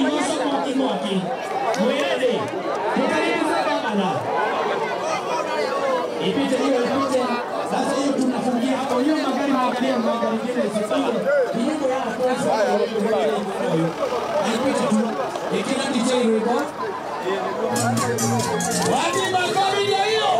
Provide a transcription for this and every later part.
Igoso mwaki. Mwende. Tukaribiza gavana. Ipite hiyo ipite. Sasa hiyo tunafungia hapo hiyo magari mengine sifanye. Nyimbo ya kwanza ipite tu. Ikila DJ wiko. Wapi magari ya hiyo?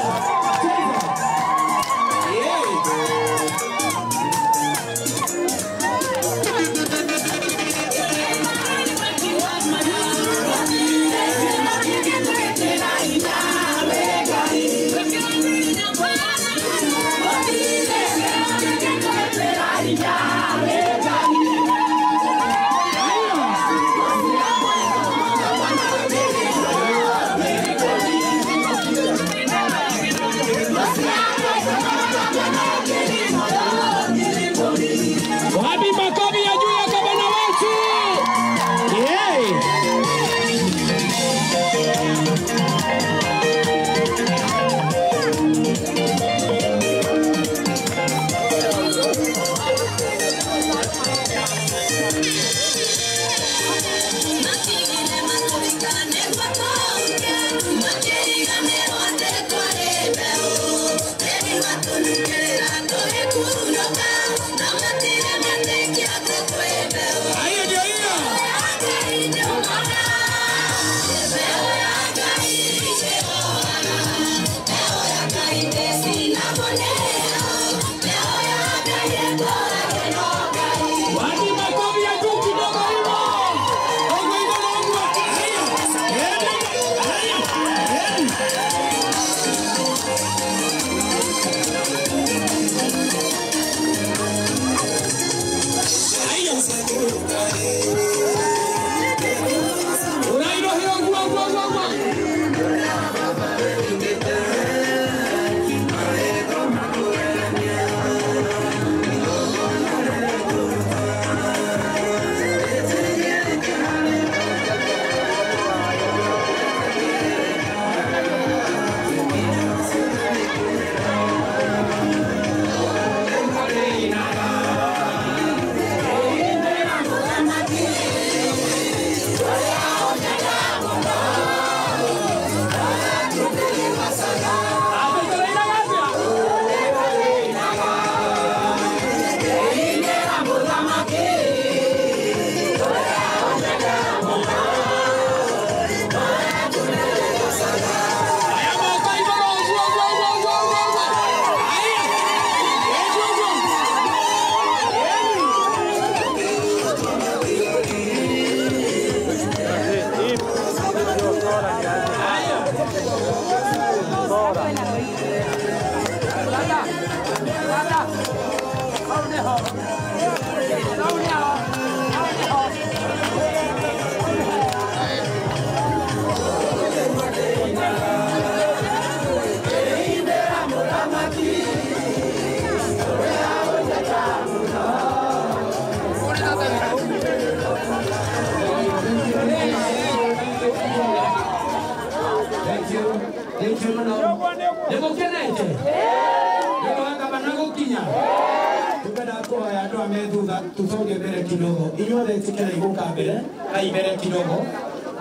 Tusoge mbele kidogo. Inyothe tikira iguka mbele, kai mbele kidogo.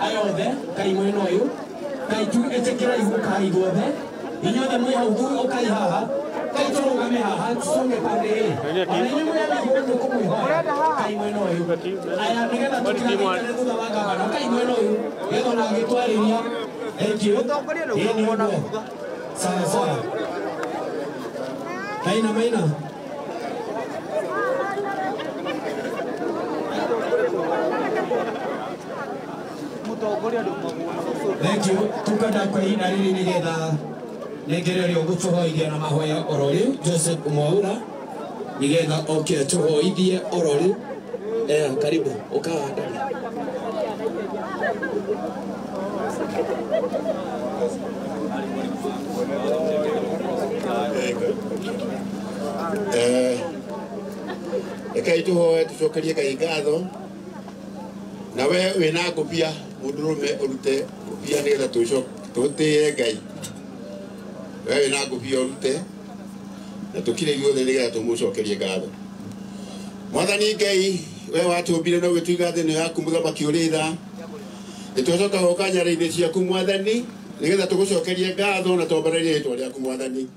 Ayothe, kai mweno uyu. Kai tu etikira iguka igothe. Inyothe mwe hau ukai haha. Kai turugame haha, tusonge pande hii. Ona inyu mwe iguka kumwihoya. Kai mweno uyu. Aya nigetha tutikira thutha wa gavana. Kai mweno uyu. Getho na gitwariria. Thank you. Hii ni uguo. Sawa sawa. Maina. Thank you. Tukada kwa hina riri nigetha negererio gutuhoithia na mahoya orori Joseph Mwaura nigetha oke tuhoithie orori karibu ukahanda Eka ituhoe tucokerie Ngai ngatho na we wina ngũbia mundurume urute ngũbia nigetha tutie Ngai we wina ngũbia urute na tukire ithuothe nigetha tumucokerie ngatho Mwathani Ngai we watumbire no gituiga thĩ yaku mũthamaki ũrĩ tha Nitwacoka guka nyara-inĩ ciaku Mwathani nigetha tugucokerie ngatho na twambarerie rĩĩtwa rĩaku Mwathani.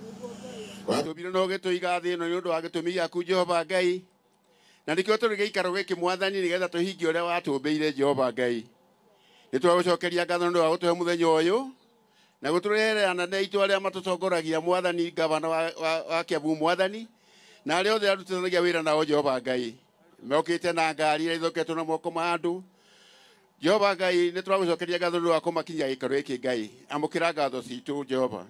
Watũmbire no gĩtũiga thĩ ĩno nĩ ũndũ wa gĩtũmi gĩaku Jehova Ngai, na nĩkĩo tũrĩ gĩikaro gĩkĩ Mwathani nĩgetha tũhingie ũrĩa watũmbĩire Jehova Ngai. Nĩtwagũcokeria ngatho nĩ ũndũ wa gũtũhe mũthenya ũyũ na gũtũrehere anene aitũ arĩa matũtongoragia Mwathani, gavana wa Kiambu Mwathani, na arĩa othe arutithanagia wĩra nao Jehova Ngai, mokĩte na ngari iria ithoketwo na moko ma andũ. Jehova Ngai, nĩtwagũcokeria ngatho nĩ ũndũ wa kũmakinyia gĩikaro gĩkĩ Ngai, amũkĩra ngatho citũ Jehova.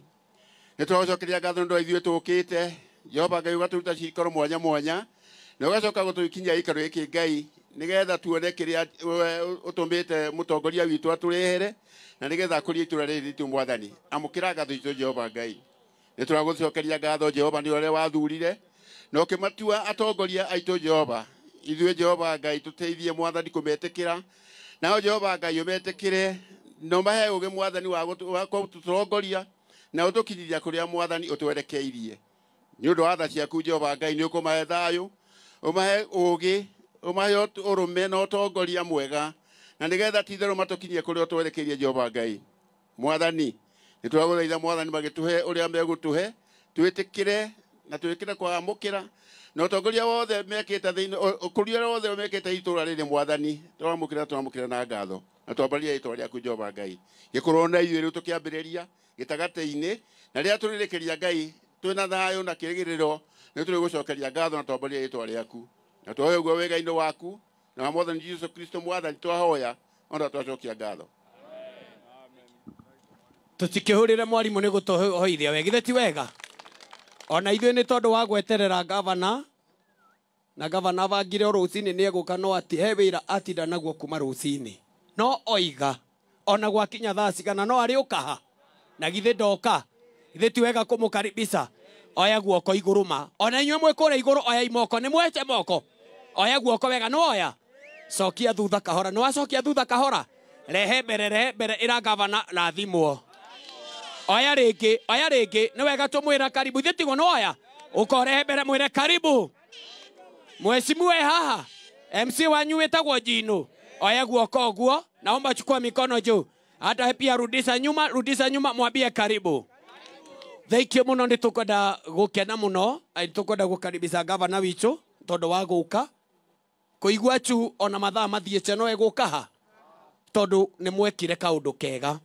Nĩtwagũcokeria ngatho nĩ ũndũ wa ithuĩ tũũkĩte Jehova Ngai, ũgatũruta cikaro mwanya mwanya na ũgacoka gũtũkinyia gĩikaro gĩkĩ Ngai nĩgetha tuone kĩrĩa ũtũmĩte mũtongoria witũ atũrehere na nĩgetha akũrie itũra rĩrĩ ritũ Mwathani, amũkĩra ngatho itũ Jehova Ngai. Nĩtwagũcokeria ngatho Jehova nĩ ũrĩa wathurire na ũkĩmatua atongoria aitũ Jehova. Ithuĩ Jehova Ngai tũteithie Mwathani kũmetĩkĩra, nao Jehova Ngai ũmetĩkĩre na ũmahe ũũgĩ Mwathani wa gũtũtongoria na ũtũkinyithia kũrĩa Mwathani ũtwerekeirie. Nĩ ũndũ wa tha ciaku Jehova Ngai, nĩ ũkũmahe thayũ, ũmahe ũũgĩ, ũmahe ũrũme na ũtongoria mwega, na nĩgetha ti-itherũ matũkinyie kũrĩa ũtwerekeirie Jehova Ngai. Mwathani, nĩtwagũthaitha Mwathani magĩtũhe ũrĩa megũtũhe, twĩtĩkĩre na twĩkĩre kwamũkĩra na ũtongoria wothe mekĩte thĩinĩ, ũkũria wothe mekĩte itũra rĩrĩ Mwathani, twamũkĩra na ngatho na twambaria rĩĩtwa rĩaku Jehova Ngai. Gĩkorwo na ithuĩ rĩu tũkĩambĩrĩria gĩtagatĩ-inĩ, na rĩrĩa tũrĩrĩkĩria Ngai twĩna thayũ na kĩrĩgĩrĩro, nĩ tũrĩgũcokeria ngatho na twambaria rĩĩtwa rĩaku, na twoe ũguo wega-inĩ waku na wa Mwathani Jesũ Kristo Mwathani twahoya ona twacokia ngatho. Tũtikĩhũrĩre mwarimũ nĩ gũtũhoithia we, githĩ ti wega? Ona ithuĩ nĩ tondũ wa gweterera gavana, na gavana abangire o rũcinĩ nĩ egũka, no ati he wĩra atinda naguo kuma rũcinĩ, no oiga ona gwakinya thaa cigana no arĩ ũkaha na githĩ ndoka. Githĩ ti wega kũmũkaribisha? Oya guoko igũrũ ma, ona inyuĩ mwĩ kũrĩa igũrũ oya imoko, nĩ mwete moko, oya guoko wega, no oya cokia thutha kahora, nĩ wacokia thutha kahora, rehe mbere ĩra gavana na thimwo. Oya rĩngĩ, nĩ wega tũmwĩra karibu, ithuĩ tiguo, no oya ũkorehe mbere mwĩre karibu. Mheshimiwa haha, MC wanyu wĩtagwo Njino, oya guoko ũguo, naomba chukua mikono juu, hata pia rudisha nyuma, mwambie karibu. Thank you mũno, nĩ tũkwenda gũkena mũno, tũkwenda gũkaribisha gavana witũ tondũ wa gũka kũigua tu ona mathaa mathiĩte no egũka ha tondũ nĩ mwekire kaũndũ kega.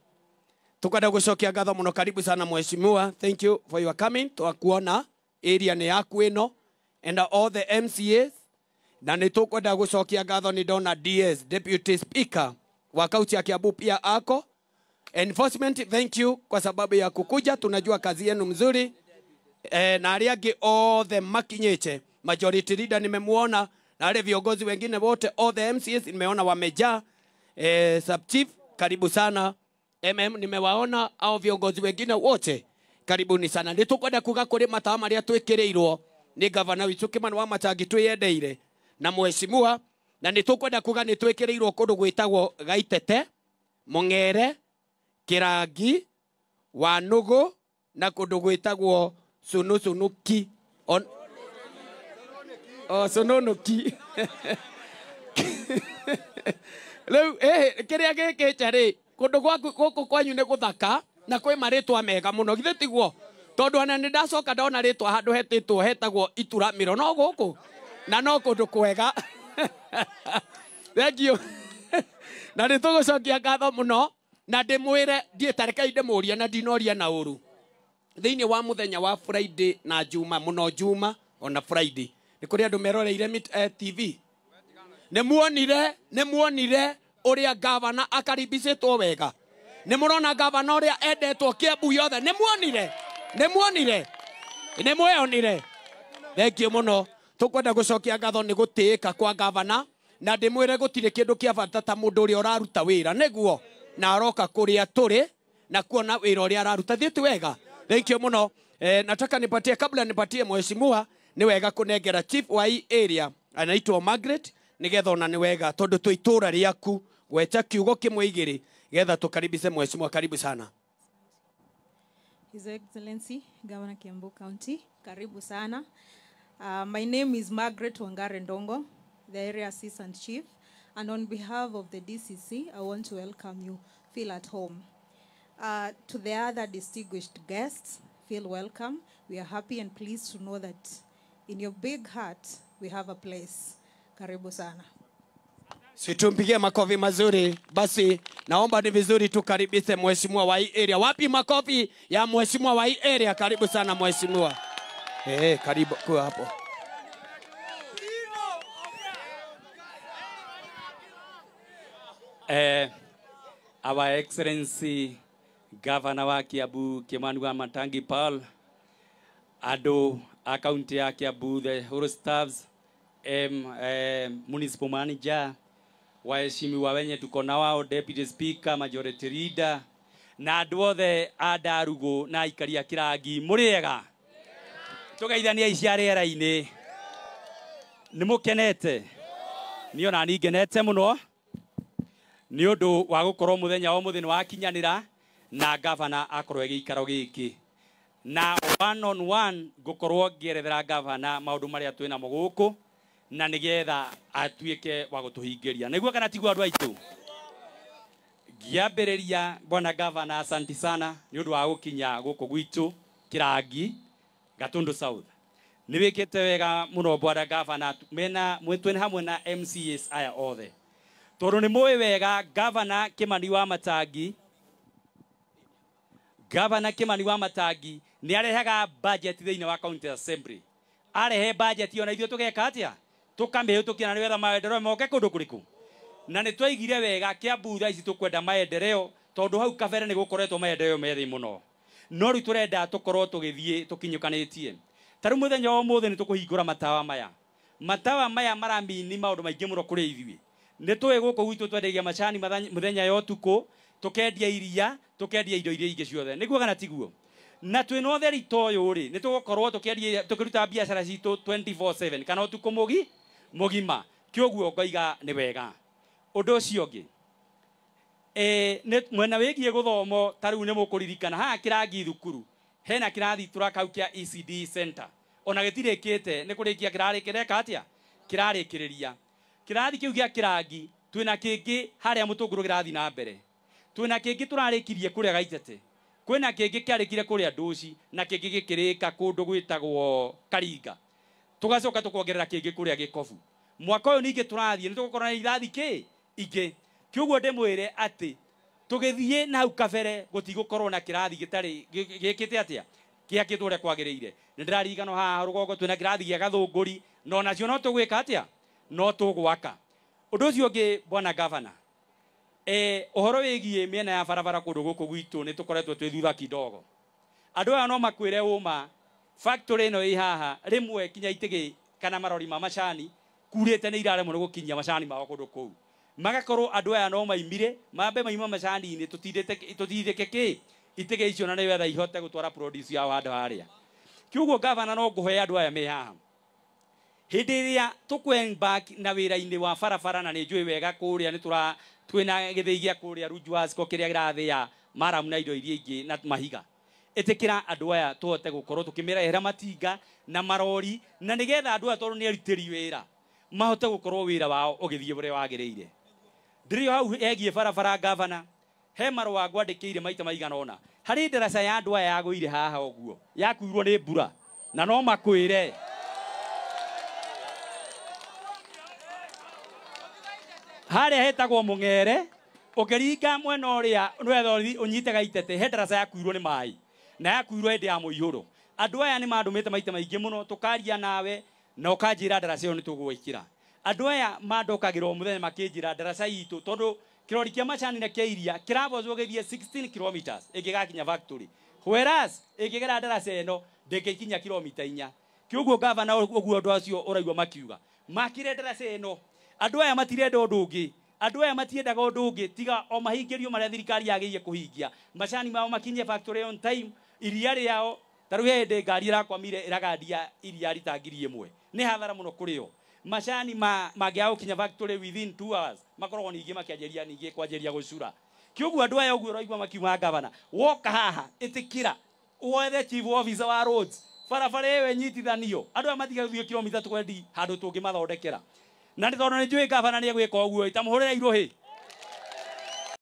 Tũkwenda gũcokia ngatho mũno, karibu sana Mheshimiwa, thank you for your coming. Twakuona area nĩ yaku ĩno and all the MCAs, na nĩ tũkwenda gũcokia ngatho nĩ ndona DS Deputy Speaker wa kaunti ya Kiambu pia ako. Enforcement, thank you kwa sababu ya kukuja, tunajua kazi yenu mzuri. Na arĩa angĩ othe makinyĩte, majority leader nimemuona, na wale viongozi wengine wote, all the MCAs nimeona wamejaa. Sub chief karibu sana, MM nimewaona, au viongozi wengine wote karibuni sana. Nĩtũkwenda kuga kũrĩ matawa marĩa twĩkĩrĩirwo nĩ gavana witũ Kimani Wamatangi twĩyendeire na Mheshimiwa, na nĩtũkwenda kuga nĩ twĩkĩrĩirwo kũndũ gwĩtagwo Gaitete, Mũng'ere, Kirangi, Wanugu na kũndũ gwĩtagwo Sunusunuki Sununuki. Rĩu kĩrĩa gĩkĩte rĩ, kũndũ gũkũ kwanyu nĩ gũthaka na kwĩ marĩtwa mega mũno, githĩ tiguo? Tondũ ona nĩ ndacoka ndona rĩtwa handũ hetĩtwo hetagwo Ituramĩro, no gũkũ na no kũndũ kwega. Thank you. Na nĩ tũgũcokia ngatho mũno, na ndĩmwĩre ndiĩtareka ndĩmũria na ndinoria na ũru. Thĩinĩ wa mũthenya wa Friday na Juma, mũno Juma ona Friday, nĩ kũrĩ andũ meroreire TV. Nĩ muonire ũrĩa gavana akaribicĩtwo wega. Nĩ mũrona gavana ũrĩa endetwo Kiambu yothe. Nĩ mwĩonire. Thank you mũno. Tũkwenda gũcokia ngatho nĩ gũtĩĩka kwa gavana, na ndĩmwĩre gũtirĩ kĩndũ kĩa bata ta mũndũ ũrĩa ũraruta wĩra, nĩguo na aroka kũrĩa tũrĩ na kuona wĩra ũrĩa araruta. Thiĩti wega. Thank you mũno. Nataka nipatie, kabla nipatie Mheshimiwa, ni wega kunengera chief wa hii area anaitwa Margaret, nigetha ona ni wega tondu tu itura riaku gweta kiugo kimwe igiri getha tukaribishe Mheshimiwa. Karibu sana. His Excellency Governor Kiambu County, karibu sana. My name is Margaret Wangare Ndongo, the area assistant chief. And on behalf of the DCC, I want to welcome you. Feel at home. To the other distinguished guests, feel welcome. We are happy and pleased to know that in your big heart, we have a place. Karibu sana. Situmpigie makofi mazuri. Basi naomba ni vizuri tukaribishe mheshimiwa wa hii area. Wapi makofi ya mheshimiwa wa hii area? Karibu sana mheshimiwa. Karibu kwa hapo. Our Excellency Governor wa Kiambu Kimani Wamatangi Paul, Ado County ya Kiambu, the whole staffs, municipal manager, waheshimiwa wenye tuko na wao, deputy speaker, majority leader, na andũ othe a Ndarugu na aikari a Kirangi mũrĩega. Tũgeithania icia rĩera-inĩ. Nĩ mũkenete? Niĩ ona niĩ ngenete mũno. Nĩ ũndũ wa gũkorwo mũthenya wa mũthĩ nĩ wakinyanĩra na governor akorwo gĩikaro gĩkĩ. Na one on one ngũkorwo ngĩerethera governor maũndũ marĩa twĩna mo gũkũ na nĩgetha atuĩke wa gũtũhingĩria. Nĩguo kana tiguo andũ aitũ? Ngiambĩrĩria bwana governor, asanti sana nĩ ũndũ wa gũkinya gũkũ gwitũ Kirangi Gatundu South. Nĩ wĩkĩte wega mũno bwana governor, twĩna hamwe na MCAs aya othe. Tondũ nĩ mũĩ wega Governor Kimani Wamatangi, nĩ arehaga budget thĩinĩ wa county assembly. Arehe budget ona ithuĩ tũgeka atĩa? Tũkamĩhĩtũkia na nĩgetha maendeleo moke kũndũ kũrĩkũ. Na nĩ twaigire wega Kiambu thaa ici tũkwenda maendeleo tondũ hau kabere nĩ gũkoretwo maendeleo methĩ mũno. No rĩu tũrenda tũkorwo tũgĩthiĩ tũkinyũkanĩtie. Ta rĩu mũthenya wa ũmũthĩ nĩ tũkũhingũra matawa maya. Matawa maya maramini maũndũ maingĩ mũno kũrĩ ithuĩ. Nĩ tũĩ gũkũ gwitũ twendagia macani mũthenya ya ũtukũ, tũkendia iria, tũkendia indo iria ingĩ ciothe. Nĩguo kana tiguo? Na twĩna ũtheri ta ũyũ rĩ, nĩ tũgũkorwo tũkĩruta biacara citũ 24/7 kana ũtukũ mũgima. Kĩoguo ngoiga nĩ wega. Ũndũ ũcio ũngĩ, mwena wĩgiĩ gũthomo, ta rĩu nĩ mũkũririkana haha Kirangi thukuru hena kĩrathi tũraka kĩa ECD center. Ona gĩtirĩkĩte nĩ kũrĩkia kĩrarĩkĩreka atĩa? Kĩrarĩkĩrĩria. Kĩrathi kĩu gĩa Kirangi twĩna kĩngĩ harĩa Mũtũngũrũ kĩrathi na mbere. Twĩna kĩngĩ tũrarĩkirie kũrĩa Gaitete. Kwĩna kĩngĩ kĩarĩkire kũrĩa Ndũci na kĩngĩ gĩkĩrĩka kũndũ gwĩtagwo Karinga. Tũgacoka tũkongerera kĩngĩ kũrĩa Gĩkobu. Mwaka ũyũ ningĩ tũrathiĩ nĩ tũgũkorwo na irathi ingĩ. Kĩoguo ndĩmwĩre atĩ tũgĩthiĩ na hau kabere gũtigũkorwo na kĩrathi gĩtarĩ gĩkĩte atĩa? Gĩakĩtwo ũrĩa kwagĩrĩire. Nĩ ndĩraririkana haha rũgongo twĩna kĩrathi gĩa Gathũngũri, no nacio no tũgwĩka atĩa? No tũgwaka. Ũndũ ũcio ũngĩ bwana governor, ũhoro wĩgiĩ mĩena ya barabara kũndũ gũkũ gwitũ nĩ tũkoretwo twĩ thutha kidogo. Andũ aya no makwĩre ũma factory ĩno ĩ haha rĩmwe kinya itĩgĩ kana marori ma macani kurĩte nĩ iraremwo nĩ gũkinyia macani mao kũndũ kũu. Magakorwo andũ aya no maimire mambe maima macani-inĩ tũtindĩke itĩgĩ icio na nĩgetha ihote gũtwara produce yao handũ harĩa. Kĩoguo governor no ngũhe andũ aya me haha. Hĩndĩ ĩrĩa tũkũembark na wĩra-inĩ wa barabara na nĩ njũĩ wega kũrĩa nĩ twĩna gĩthĩi gĩa kũrĩa Runjuasko kĩrĩa kĩrathĩa Maramu na indo iria ingĩ na mahiga. Ĩtĩkĩra andũ aya tũhote gũkorwo tũkĩmĩrehera matinga na marori na nĩgetha andũ aya tondũ nĩ arutĩri wĩra mahote gũkorwo wĩra wao ũgĩthiĩ ũrĩa wagĩrĩire. Ndĩrĩ hau hegiĩ barabara governor, he marũa ngwandĩkĩire maita maigana ũna. Harĩ ndaraca ya andũ aya yagũire haha ũguo yakuirwo nĩ mbura na no makwĩre harĩa hetagwo Mũng'ere, ũkĩringa mwena ũrĩa nĩwetha ũnyite Gaitete, he ndaraca yakuirwo nĩ maĩ na yakuirwo hĩndĩ ya mũihũro. Andũ aya nĩ mandũmĩte maita maingĩ mũno, tũkaria nawe na ũkanjĩra ndaraca ĩyo nĩ tũgwĩkĩra. Andũ aya mandokagĩra o mũthenya makĩnjĩra ndaraca itũ tondũ kĩrori kĩa macani na kĩa iria kĩrabozwo gĩthiĩ 16 kilometers ĩngĩgakinya factory, whereas ĩngĩgera ndaraca ĩno ndĩngĩkinya kilomita 4. Kĩoguo governor ũguo andũ acio ũraigua makiuga makire ndaraca ĩno. Andũ aya matirenda ũndũ ũngĩ, andũ aya matiendaga ũndũ ũngĩ tiga o mahingĩrio marĩa thirikari yagĩrĩire kũhingia. Macani mao makinye factory on time, iria rĩao ta rĩu hĩndĩ ngari ĩrakwamire ĩragandia iria rita 1,000 nĩ hathara mũno kũrĩ o. Macani mangĩaga gũkinya factory within 2 hours makoragwo ningĩ makĩanjĩria ningĩ kwanjĩria gũcura. Kĩoguo andũ aya ũguo ũraigua makiuma governor, woka haha ĩtĩkĩra wethe chief officer wa roads barabara ĩyo ĩnyitithanio, andũ aya matiga gũthiĩ kilomita 20 handũ tũngĩmathondekera. na nĩ tondũ nĩ njũĩ gavana nĩ egwĩka ũguo itamuhũrĩra irohĩ